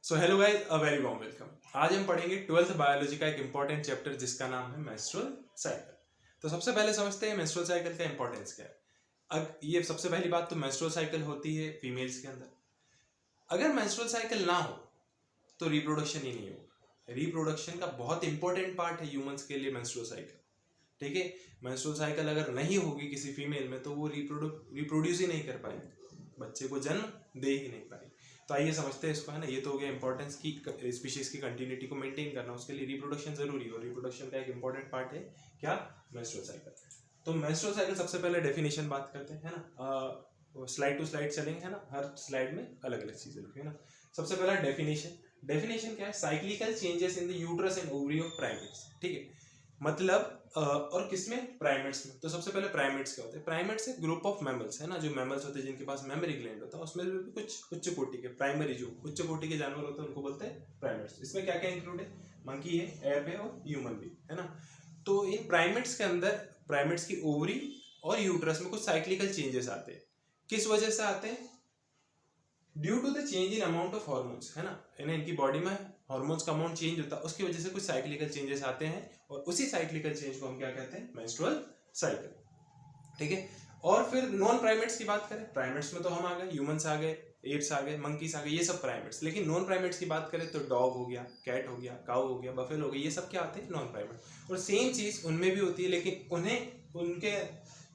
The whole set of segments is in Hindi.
So hello guys, a very warm welcome. आज हम पढ़ेंगे 12th बायोलॉजी का एक इंपॉर्टेंट चैप्टर जिसका नाम है मेंस्ट्रुअल साइकिल। तो सबसे पहले समझते हैं मेंस्ट्रुअल साइकिल का इंपॉर्टेंस क्या है। अब ये सबसे पहली बात तो मेंस्ट्रुअल साइकिल होती है फीमेल्स के अंदर। अगर मेंस्ट्रुअल साइकिल ना हो तो रिप्रोडक्शन ही नहीं होगा। रिप्रोडक्शन का बहुत इंपॉर्टेंट पार्ट है ह्यूमंस के लिए मेंस्ट्रुअल साइकिल। ठीक है, मेंस्ट्रुअल साइकिल अगर नहीं होगी किसी फीमेल में तो वो रिप्रोड्यूस ही नहीं कर पाएंगे, बच्चे को जन्म दे ही नहीं पाएंगे। तो आइए समझते हैं इसको, है ना। ये तो हो गया इंपॉर्टेंस की स्पीशीज की कंटिन्यूटी को मेंटेन करना, उसके लिए रिप्रोडक्शन जरूरी है और रिप्रोडक्शन का एक इंपॉर्टेंट पार्ट है क्या, मेंस्ट्रुअल साइकिल। तो मेंस्ट्रुअल साइकिल सबसे पहले डेफिनेशन बात करते हैं, है ना। स्लाइड टू स्लाइड चलेंगे, है ना। हर स्लाइड में अलग अलग चीजें लिखी है ना। सबसे पहला डेफिनेशन क्या है, cyclical changes in the uterus and ovary of primates. ठीक है, मतलब और किसमें, प्राइमेट्स में। तो सबसे पहले प्राइमेट्स क्या होते हैं। प्राइमेट्स एक ग्रुप ऑफ मैमल्स, है ना, जो मैमल्स होते हैं जिनके पास मेमोरी ग्लैंड होता है। उसमें भी कुछ उच्च कोटि के प्राइमरी, जो उच्च कोटि के जानवर होते हैं उनको बोलते हैं प्राइमेट्स। इसमें क्या क्या इंक्लूड है, मंकी है, एप है और ह्यूमन भी, है ना। तो इन प्राइमेट्स के अंदर प्राइमेट्स की ओवरी और यूट्रस में कुछ साइक्लिकल चेंजेस आते हैं। किस वजह से आते हैं, due to the change in amount of hormones, है ना। इनकी बॉडी में हॉर्मोन्स का अमाउंट चेंज होता है, उसकी वजह से कुछ साइक्लिकल चेंजेस आते हैं और उसी साइक्लिकल चेंज को हम क्या कहते हैं, मेंस्ट्रुअल साइकिल। ठीक है, और फिर नॉन प्राइमेट्स की बात करें, प्राइमेट्स में तो हम आ गए, ह्यूमंस आ गए, एप्स आ गए, मंकीस आ गए, ये सब प्राइमेट्स। लेकिन नॉन प्राइमेट्स की बात करें तो डॉग हो गया, कैट हो गया, काऊ हो गया, बफेलो हो गया, ये सब क्या आते हैं, नॉन प्राइमेट। और सेम चीज उनमें भी होती है, लेकिन उन्हें उनके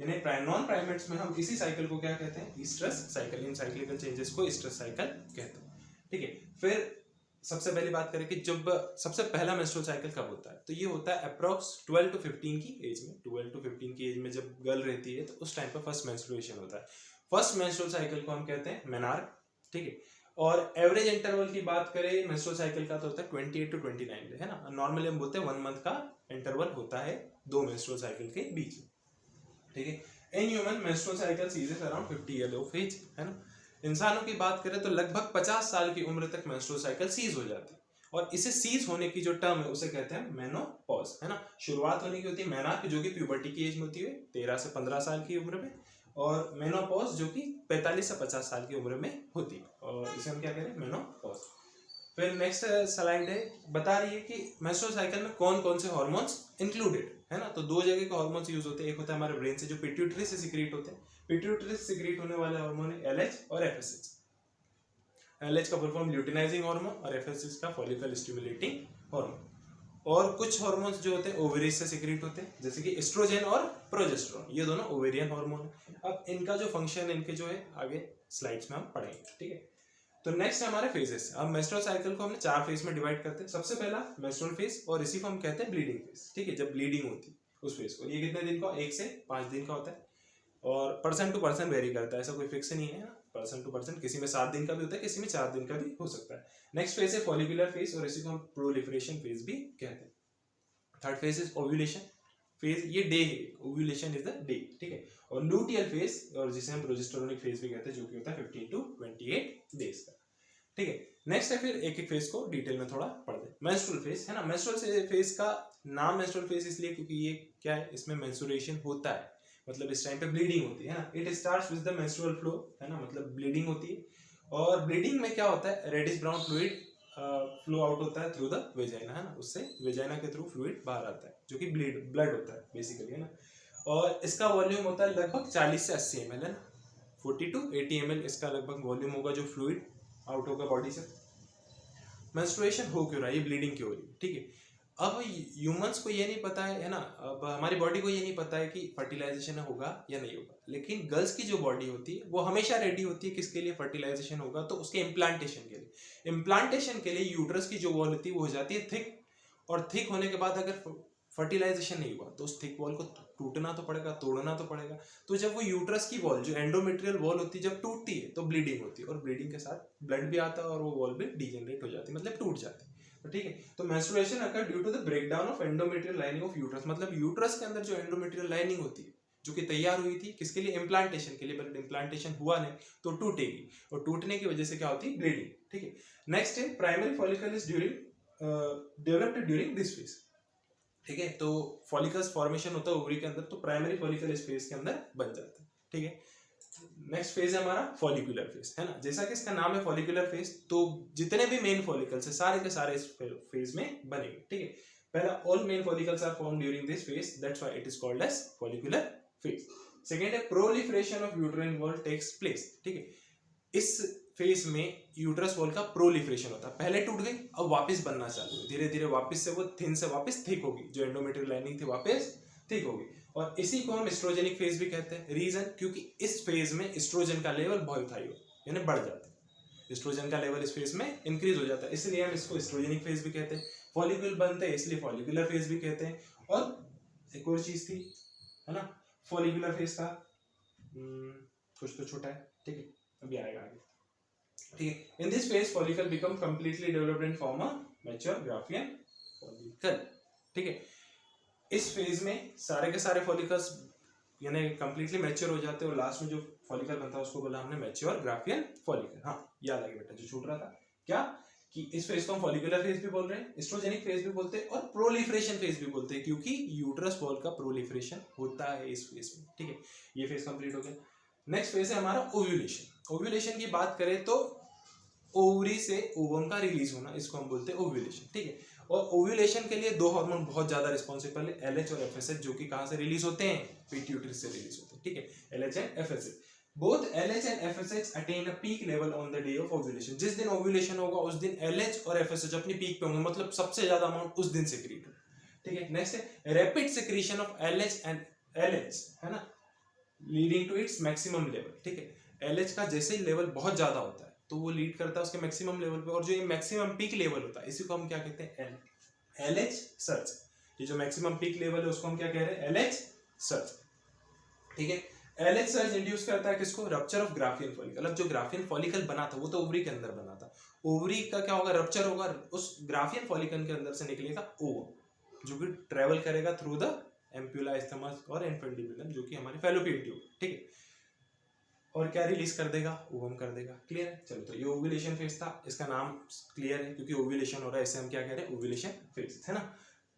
यानी नॉन प्राइमेट्स में हम इसी साइकिल को क्या कहते हैं, ईस्ट्रस साइकिल। इन साइक्लिकल चेंजेस को ईस्ट्रस साइकिल कहते हैं। ठीक है, फिर सबसे पहली बात करें कि जब सबसे पहला मेंस्ट्रुअल साइकिल कब होता है, तो ये होता है अप्रॉक्स 12 to 15 की एज में। 12 to 15 की एज में जब गर्ल रहती है तो उस टाइम पर फर्स्ट मेंस्ट्रुएशन होता है। फर्स्ट मेंस्ट्रुअल साइकिल को हम कहते हैं मेनार्क। ठीक है, और एवरेज इंटरवल की बात करें मेंस्ट्रुअल साइकिल का तो होता है 28 to 29 डे, है ना। नॉर्मली हम बोलते हैं 1 मंथ का इंटरवल होता है दो मेंस्ट्रुअल साइकिल के बीच में। ठीक है, in human menstrual cycle ceases around 50 year of age, है ना। इंसानों की बात करें तो लगभग 50 साल की उम्र तक मेंस्ट्रुअल साइकिल सीज हो जाती है और इसे सीज होने की जो टर्म है उसे कहते हैं मेनोपॉज, है ना। शुरुआत होने की होती है मेनार्क, जो कि प्यूबर्टी की एज में होती है 13 से 15 साल की उम्र में, और मेनोपॉज जो कि 45 से 50 साल की उम्र में होती है, और इसे हम क्या कह रहे हैं, मेनोपॉज। फिर नेक्स्ट स्लाइड है, बता रही है कि मेंस्ट्रुअल साइकिल में कौन कौन से हार्मोन्स इंक्लूडेड, है ना। तो दो जगह के हार्मोन्स यूज होते हैं, एक होता है हमारे ब्रेन से जो पिट्यूटरी से सीक्रेट होते हैं। पिट्यूटरी से सीक्रेट होने वाले हार्मोन है एलएच और एफएसएच। एलएच का फुल फॉर्म ल्यूटिनाइजिंग हार्मोन और एफएसएच का फॉलिकल स्टिमुलेटिंग हार्मोन। और कुछ हार्मोन्स जो होते हैं ओवेरीज से सीक्रेट होते हैं, जैसे कि एस्ट्रोजन और प्रोजेस्टेरोन, ये दोनों ओवेरियन हार्मोन है। अब इनका जो फंक्शन, इनके जो है आगे स्लाइड्स में हम पढ़ेंगे। ठीक है, तो नेक्स्ट है हमारे फेजेस। अब मेंस्ट्रुअल साइकिल को हमने 4 फेज में डिवाइड करते हैं। सबसे पहला मेंस्ट्रुअल फेज, और इसी को हम कहते हैं ब्लीडिंग फेज। ठीक है, जब ब्लीडिंग होती है उस फेज को, ये कितने दिन का, 1 से 5 दिन का होता है, और पर्सन टू पर्सन वेरी करता है, ऐसा कोई फिक्स नहीं है, पर्सन टू पर्सन। किसी में 7 दिन का भी होता है, किसी में 4 दिन का भी हो सकता है। नेक्स्ट फेज है फॉलिकुलर फेज, और इसी को हम प्रोलिफरेशन फेज भी कहते हैं। Third phase is ovulation phase, ये डे है, ओव्यूलेशन इज द डे। ठीक है, और लूटियल फेज, और जिसे हम प्रोजेस्टेरोनिक फेज भी कहते हैं, जो कि होता है 15 to 28 डेज का। ठीक है, नेक्स्ट है, फिर एक एक फेज को डिटेल में थोड़ा पढ़ते हैं। मेंस्ट्रुअल फेज, है ना। मेंस्ट्रुअल फेज का नाम मेंस्ट्रुअल फेज इसलिए क्योंकि ये क्या है, इसमें मेंस्ट्रुएशन होता है, मतलब इस टाइम पे ब्लीडिंग होती है ना। It starts with the menstrual flow, है ना, मतलब ब्लीडिंग होती है। और ब्लीडिंग में क्या होता है, reddish brown fluid flow out होता है थ्रू द वेजाइना, है ना। उससे वेजाइना के थ्रू फ्लूइड बाहर आता है, जो कि ब्लड होता है बेसिकली, है ना। और इसका वॉल्यूम होता है लगभग 40 से 80 ml, है ना। 40 to 80 ml इसका लगभग वॉल्यूम होगा जो फ्लूइड आउट होगा बॉडी से। मेंस्ट्रुएशन हो क्यों रहा है, ये ब्लीडिंग क्यों हो रही है। ठीक है, अब ह्यूमंस को ये नहीं पता है ना, अब हमारी बॉडी को ये नहीं पता है कि फर्टिलाइजेशन होगा या नहीं होगा, लेकिन गर्ल्स की जो बॉडी होती है वो हमेशा रेडी होती है किसके लिए, फर्टिलाइजेशन होगा तो उसके इम्प्लांटेशन के लिए। इम्प्लांटेशन के लिए यूट्रस की जो वॉल होती है वो हो जाती है थिक, और थिक होने के बाद अगर फर्टिलाइजेशन नहीं हुआ तो उस थिक वॉल को टूटना तो पड़ेगा, तोड़ना तो पड़ेगा। तो जब वो यूट्रस की वॉल, जो एंडोमेट्रियल वॉल होती है, जब टूटती है तो ब्लीडिंग होती है, और ब्लीडिंग के साथ ब्लड भी आता है और वो वॉल भी डिजेनरेट हो जाती है, मतलब टूट जाती है। तो ठीक है, तो menstruation occur due to the breakdown of endometrial lining of uterus, मतलब यूट्रस के अंदर जो एंडोमेट्रियल लाइनिंग होती है, जो कि तैयार हुई थी किसके लिए, इम्प्लांटेशन के लिए, बट इम्प्लांटेशन हुआ नहीं तो टूटेगी, और टूटने की वजह से क्या होती है, ब्लीडिंग। ठीक है, नेक्स्ट है primary follicle is developed during this phase. ठीक है, तो फॉलिकल्स फॉर्मेशन होता है ओवरी के अंदर, तो प्राइमरी फॉलिकल इस फेज के अंदर बन जाता है। ठीक है, नेक्स्ट फेज है हमारा फॉलिकुलर फेज, है ना। जैसा कि इसका नाम है फॉलिकुलर फेज, तो जितने भी मेन फॉलिकल्स है सारे के सारे इस फेज में बनेंगे, ठीक है। पहला, all main follicles are form during this phase, that's why it is called as follicular phase. Second है proliferation of uterine wall takes place, ठीक है। इस फेज में यूट्रस वॉल का प्रोलिफरेशन होता है, पहले टूट गई अब वापस बनना चालू है, धीरे धीरे वापस से वो थिन से वापस थिक होगी, जो एंडोमेट्रियल लाइनिंग थी वापस थिक होगी, और इसी को हम एस्ट्रोजेनिक फेज भी कहते हैं। रीजन, क्योंकि इस फेज में एस्ट्रोजन का लेवल बहुत हाई हो, यानी बढ़ जाता है, एस्ट्रोजन का लेवल इस फेज में इंक्रीज हो जाता है, इसलिए हम इसको एस्ट्रोजेनिक फेज भी कहते हैं। फॉलिकल बनते हैं इसलिए फॉलिकुलर फेज भी कहते हैं। और एक और चीज थी, है ना, फॉलिकुलर फेज का कुछ तो छोटा है, ठीक है, अभी आएगा आगे, ठीक है। In this phase follicle become completely developed and form a mature Graafian follicle, ठीक है। इस फेज में सारे के सारे फॉलिकल्स यानी कंप्लीटली मैच्योर हो जाते हैं, और लास्ट में जो फॉलिकल बनता है उसको बोला हमने मैच्योर ग्राफियन फॉलिकल। हाँ, याद आ गया बेटा, जो छूट रहा था क्या, कि इस फेज को हम फॉलिकुलर फेज भी बोल रहे हैं, एस्ट्रोजेनिक फेज भी बोलते हैं, और प्रोलिफरेशन फेज भी बोलते हैं, क्योंकि यूट्रस वॉल का प्रोलिफरेशन होता है इस फेज में, ठीक है। ये फेज कंप्लीट हो गया। नेक्स्ट फेज है हमारा ओव्यूलेशन। ओव्यूलेशन की बात करें तो ओवरी से ओवम का रिलीज होना, इसको हम बोलते हैं ओव्यूलेशन, ठीक है। और ओव्यूलेशन के लिए दो हार्मोन बहुत ज्यादा रिस्पॉन्सिबल है, एलएच और एफएसएच, जो कि कहां से रिलीज होते हैं, पिट्यूटरी से रिलीज होते हैं, ठीक है, LH and FSH. Both LH and FSH attain a peak level on the day of ovulation। जिस दिन ओव्यूलेशन होगा उस दिन LH और FSH अपनी पीक पे होंगे, मतलब सबसे ज्यादा अमाउंट उस दिन सेक्रेट हो, ठीक है। नेक्स्ट है rapid secretion of LH and LH, है ना, leading to its maximum level, ठीक है। LH का जैसे ही लेवल बहुत ज्यादा होता है तो वो लीड करता है उसके मैक्सिमम लेवल पे, और जो ये मैक्सिमम पीक लेवल होता है इसी को हम क्या कहते हैं, LH सर्च। ये जो मैक्सिमम पीक लेवल है उसको हम क्या कह रहे हैं, LH सर्च, ठीक है। LH सर्च इंड्यूस करता है किसको, रप्चर ऑफ ग्राफियन फॉलिकल। अब जो ग्राफियन फॉलिकल बना था वो तो ओवरी के अंदर बना था, ओवरी का क्या होगा, रप्चर होगा, उस ग्राफियन फॉलिकल के अंदर से निकलेगा ओवम, जो कि ट्रेवल करेगा थ्रू द एम्प्यूला, इस्थमस और इन्फेंटिबुलम, जो कि हमारे फैलोपियन ट्यूब, ठीक है। और क्या रिलीज कर देगा, ओवम कर देगा, क्लियर है। चलो, तो ये ओव्यूलेशन फेज था, इसका नाम क्लियर है क्योंकि ओव्यूलेशन हो रहा है, इसे हम क्या कह रहे हैं, ओव्यूलेशन फेज, है ना।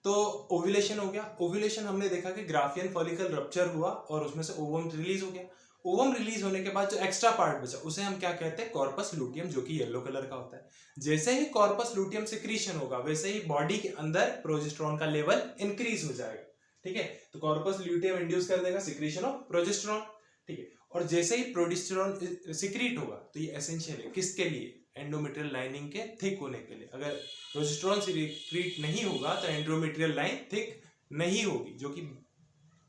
तो ओव्यूलेशन हो गया। ओव्यूलेशन हमने देखा कि ग्राफियन फॉलिकल रप्चर हुआ और उसमें से ओवम रिलीज हो गया। ओवम रिलीज होने के बाद जो एक्स्ट्रा पार्ट बचा उसे हम क्या कहते हैं, कॉर्पस लूटियम, जो कि येलो कलर का होता है। जैसे ही कॉर्पस लूटियम सिक्रीशन होगा वैसे ही बॉडी के अंदर प्रोजेस्टेरॉन का लेवल इंक्रीज हो जाएगा, ठीक है। तो कॉर्पस लूटियम इंड्यूस कर देगा सिक्रीशन ऑफ प्रोजेस्टेरॉन, ठीक है। और जैसे ही प्रोजेस्टेरॉन सिक्रीट होगा तो ये एसेंशियल है किसके लिए, एंडोमेट्रियल लाइनिंग के थिक होने के लिए। अगर प्रोजेस्टेरॉन सिक्रीट नहीं होगा तो एंडोमेट्रियल लाइन थिक नहीं होगी, जो कि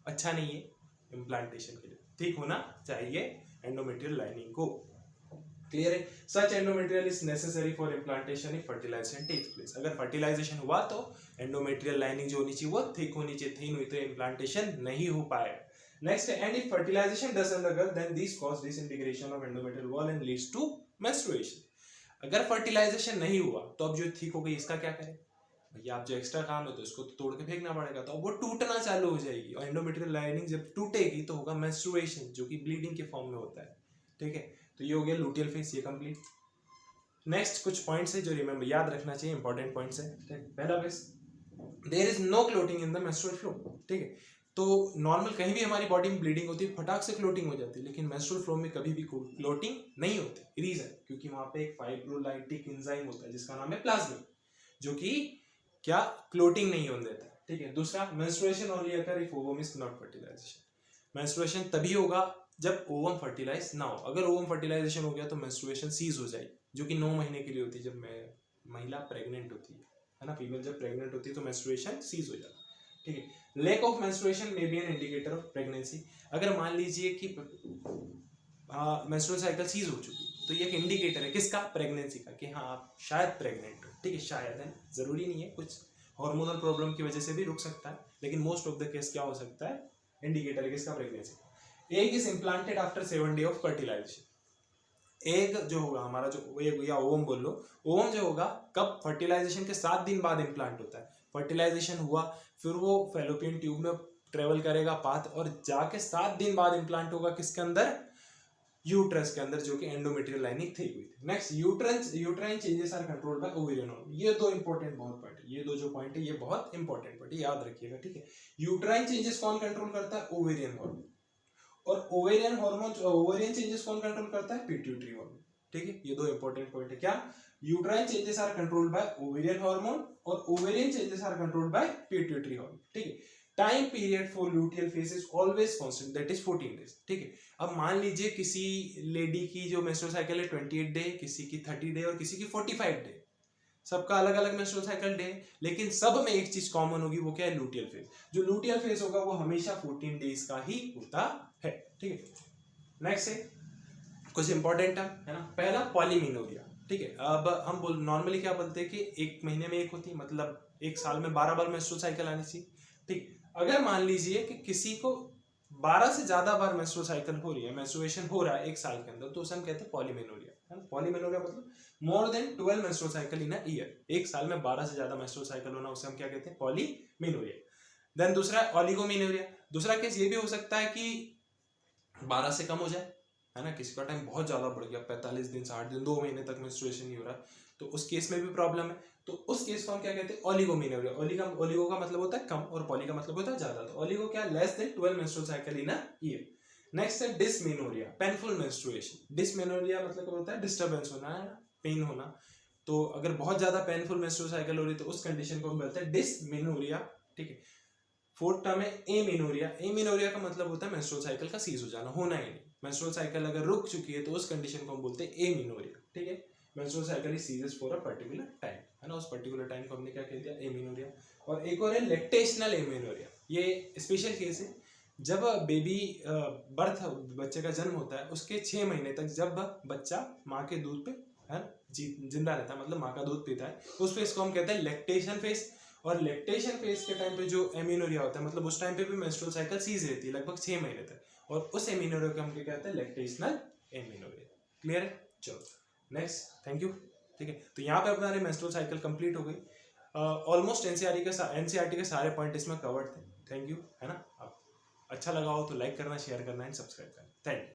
अच्छा नहीं है इम्प्लांटेशन के लिए। थिक होना चाहिए एंडोमेट्रियल लाइनिंग को, क्लियर है। Such endometrial is necessary for implantation if fertilization takes place. अगर फर्टिलाइजेशन हुआ तो एंडोमेट्रियल लाइनिंग जो होनी चाहिए वो थिक होनी चाहिए, थिन हुई तो इम्प्लांटेशन नहीं हो पाएगा। Next, and if fertilization doesn't occur, then this cause disintegration of endometrial wall and leads to menstruation. अगर फर्टिलाइजेशन नहीं हुआ तो अब जो ठीक हो गई इसका क्या करें भैया, आप जो एक्स्ट्रा काम है तो इसको तो तोड़ के फेंकना पड़ेगा, तो अब वो टूटना चालू हो जाएगी, और एंडोमेट्रियल लाइनिंग जब टूटेगी तो होगा मेंस्ट्रुएशन, जो कि ब्लीडिंग के फॉर्म में होता है, ठीक है। तो ये हो गया लूटियल फेज, ये कंप्लीट। नेक्स्ट कुछ पॉइंट्स है जो रिमेंबर याद रखना चाहिए, इंपॉर्टेंट पॉइंट्स है। पहला phase, there is no clotting in the menstrual flow, ठीक है। तो नॉर्मल कहीं भी हमारी बॉडी में ब्लीडिंग होती है फटाक से क्लोटिंग हो जाती है, लेकिन मेंस्ट्रुअल फ्लो में कभी भी क्लोटिंग नहीं होती। रीजन, क्योंकि वहां पे एक फाइब्रोलाइटिक एंजाइम होता है जिसका नाम है प्लाज्मिन, जो कि क्या क्लोटिंग नहीं होने देता, ठीक है। दूसरा, menstruation only occur if ovum is not fertilization. Menstruation तभी होगा जब ओवम फर्टिलाइज ना हो। अगर ओवम फर्टिलाइजेशन हो गया तो मेंस्ट्रुएशन सीज हो जाएगी, जो कि 9 महीने के लिए होती है, जब महिला प्रेग्नेंट होती है ना, फीमेल जब प्रेग्नेंट होती है तो मेंस्ट्रुएशन सीज हो जाता है, ठीक है। Lack of menstruation may be an indicator of pregnancy. अगर मान लीजिए कि मेंस्ट्रुअल साइकिल सीज हो चुकी तो ये एक इंडिकेटर है किसका, प्रेगनेंसी का, कि हाँ आप शायद प्रेग्नेंट हो, ठीक है। शायद है, जरूरी नहीं है, कुछ हार्मोनल प्रॉब्लम की वजह से भी रुक सकता है, लेकिन मोस्ट ऑफ द केस क्या हो सकता है, इंडिकेटर है किसका, pregnancy. Egg is implanted after 7 days of fertilization. Egg जो होगा हमारा, जो एग या ओवम बोल लो, ओवम जो होगा कब, फर्टिलाइजेशन के 7 दिन बाद इम्प्लांट होता है। फर्टिलाइजेशन हुआ, फिर वो फैलोपियन ट्यूब में ट्रेवल करेगा पाथ, और जाके 7 दिन बाद इम्प्लांट होगा किसके अंदर, यूट्रस के अंदर, जो कि एंडोमेट्रियल लाइनिंग थी हुई थी। Next, uterine changes are controlled by ovarian hormone. ये दो इंपॉर्टेंट बहुत पॉइंट है, ये दो जो पॉइंट है ये बहुत इंपॉर्टेंट पॉइंट, याद रखिएगा, ठीक है। यूट्राइन चेंजेस कौन कंट्रोल करता है, ओवेरियन हार्मोन। और ओवेरियन हार्मोन, ओवेरियन चेंजेस कौन कंट्रोल करता है? Pituitary hormone. ठीक है, ये दो इंपॉर्टेंट पॉइंट है। क्या? Uterine changes are controlled by ovarian hormone और ovarian changes are controlled by pituitary hormone. ठीक है, time period for luteal phase is always constant, that is 14 days. ठीक है, अब मान लीजिए किसी लेडी की जो मेंस्ट्रुअल साइकिल है 28 डे, किसी की 30 डे और किसी की 45 डे, सबका अलग अलग मेंस्ट्रुअल साइकिल डे, लेकिन सब में एक चीज कॉमन होगी, वो क्या है? Luteal phase. जो लुटियल फेज होगा वो हमेशा 14 डेज का ही होता है। ठीक है, नेक्स्ट है कुछ इंपॉर्टेंट है ना। पहला पॉलीमेनोरिया। ठीक है, अब हम नॉर्मली क्या बोलते हैं कि एक महीने में एक होती है, मतलब एक साल में 12 बार मेंस्ट्रुअल साइकिल आनी चाहिए। ठीक, अगर मान लीजिए कि किसी को 12 से ज्यादा बार मेंस्ट्रुअल साइकिल हो रही है, मेंस्ट्रुएशन हो रहा है एक साल के अंदर, तो उसे हम कहते हैं पॉलीमेनोरिया, है ना। पॉलीमेनोरिया मतलब more than 12 menstrual cycle in a year, एक साल में 12 से ज्यादा मेंस्ट्रुअल साइकिल होना, उसे हम क्या कहते हैं? पॉलीमेनोरिया। देन दूसरा है ओलिगोमेनोरिया। दूसरा केस ये भी हो सकता है कि 12 से कम हो जाए, है ना, किसी का टाइम बहुत ज्यादा बढ़ गया, 45 दिन 60 दिन 2 महीने तक मेंस्ट्रुएशन नहीं हो रहा, तो उस केस में भी प्रॉब्लम है। तो उस केस को हम क्या कहते हैं? ओलिगोमेनोरिया। ओलिगो का मतलब होता है कम और पॉली का मतलब होता है ज्यादा। तो ओलिगो क्या? Less than 12 menstrual cycle in a year. Next है डिसमेनोरिया, पेनफुल मेंस्ट्रुएशन। डिसमेनोरिया मतलब क्या होता है? डिस्टर्बेंस होना, है ना, पेन होना। तो अगर बहुत ज्यादा पेनफुल मेंस्ट्रुअल साइकिल हो रही है तो उस कंडीशन को हम बोलते हैं डिसमेनोरिया। ठीक है, फोर्थ टर्म है एमेनोरिया। एमेनोरिया का मतलब होता है मेंस्ट्रुअल साइकिल का सीज हो जाना, होना ही नहीं। मेंस्ट्रुअल साइकिल अगर रुक चुकी है तो उस कंडीशन को हम बोलते हैं एमेनोरिया। ठीक है, menstrual cycle is ceases for a particular time, है ना, उस पर्टिकुलर टाइम को हमने क्या कह दिया? एमेनोरिया। और एक और है लैक्टेशनल एमेनोरिया। ये स्पेशल केस है, जब बेबी बर्थ, बच्चे का जन्म होता है, उसके 6 महीने तक जब बच्चा माँ के दूध पे, है ना, जिंदा रहता है, मतलब माँ का दूध पीता है, उस फेज को हम कहते हैं लैक्टेशन फेज। और लैक्टेशन फेज के टाइम पे जो एमेनोरिया होता है, मतलब उस टाइम पे भी मेंस्ट्रुअल साइकिल सीज रहती है लगभग 6 महीने तक, और उस एमेनोरिया को हम क्या कहते हैं? Lactational amenorrhoea. क्लियर है? चलो नेक्स्ट, थैंक यू। ठीक है, तो यहाँ पे अपना मेंस्ट्रुअल साइकिल कंप्लीट हो गई। ऑलमोस्ट एनसीईआरटी के सारे पॉइंट इसमें कवर्ड थे। थैंक यू, है ना। आप अच्छा लगा हो तो लाइक करना, शेयर करना एंड सब्सक्राइब करना। Thank you.